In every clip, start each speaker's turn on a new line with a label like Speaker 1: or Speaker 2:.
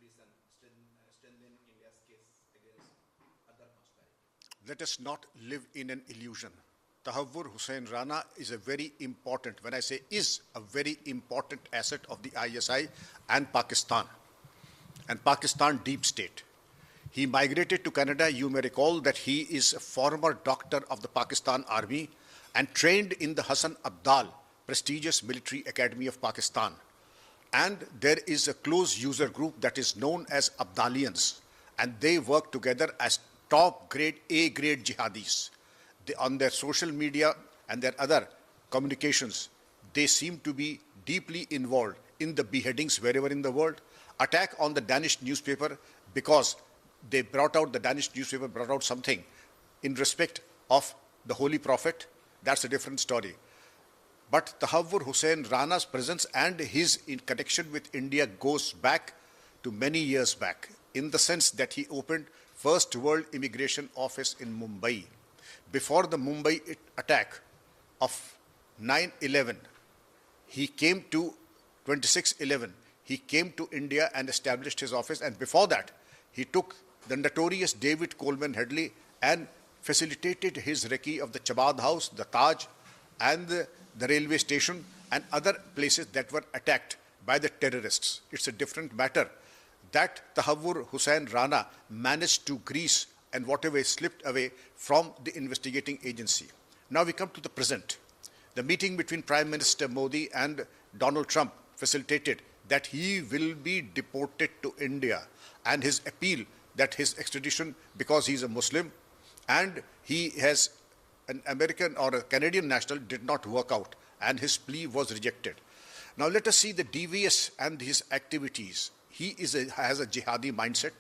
Speaker 1: strengthen India's case against other nationalities?
Speaker 2: Let us not live in an illusion. Tahawwur Hussain Rana is a very important, when I say is, a very important asset of the ISI and Pakistan deep state. He migrated to Canada. You may recall that he is a former doctor of the Pakistan Army and trained in the Hassan Abdal, prestigious military academy of Pakistan. And there is a close user group that is known as Abdalians, and they work together as top grade, A grade jihadis. On their social media and their other communications, they seem to be deeply involved in the beheadings wherever in the world. Attack on the Danish newspaper because the Danish newspaper brought out something in respect of the Holy Prophet. That's a different story. But Tahawwur Hussain Rana's presence and his connection with India goes back to many years back, in the sense that he opened First World Immigration Office in Mumbai. Before the Mumbai attack of 9/11, he came to 26/11. He came to India and established his office. And before that, he took the notorious David Coleman Headley and facilitated his recce of the Chabad House, the Taj, and the railway station and other places that were attacked by the terrorists. It's a different matter that Tahawwur Hussain Rana managed to grease and whatever slipped away from the investigating agency. Now we come to the present. The meeting between Prime Minister Modi and Donald Trump facilitated that he will be deported to India, and his appeal that his extradition, because he's a Muslim and he has an American or a Canadian national, did not work out, and his plea was rejected. Now let us see the devious and his activities. He has a jihadi mindset,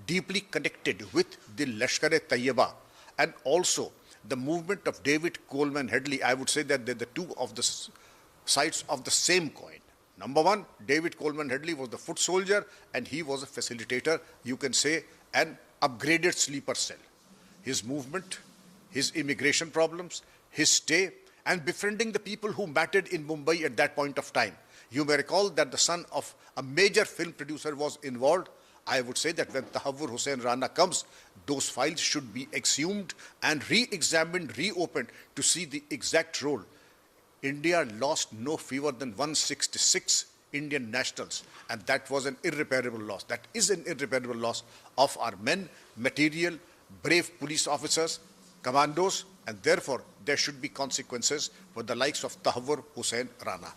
Speaker 2: deeply connected with the Lashkar-e-Taiba and also the movement of David Coleman Headley. I would say that they're the two of the sides of the same coin. Number one, David Coleman Headley was the foot soldier and he was a facilitator, you can say an upgraded sleeper cell. His movement, his immigration problems, his stay, and befriending the people who mattered in Mumbai at that point of time. You may recall that the son of a major film producer was involved. I would say that when Tahawwur Hussain Rana comes, those files should be exhumed and re-examined, reopened to see the exact role. India lost no fewer than 166 Indian nationals, and that was an irreparable loss. That is an irreparable loss of our men, material, brave police officers, commandos, and therefore there should be consequences for the likes of Tahawwur Hussain Rana.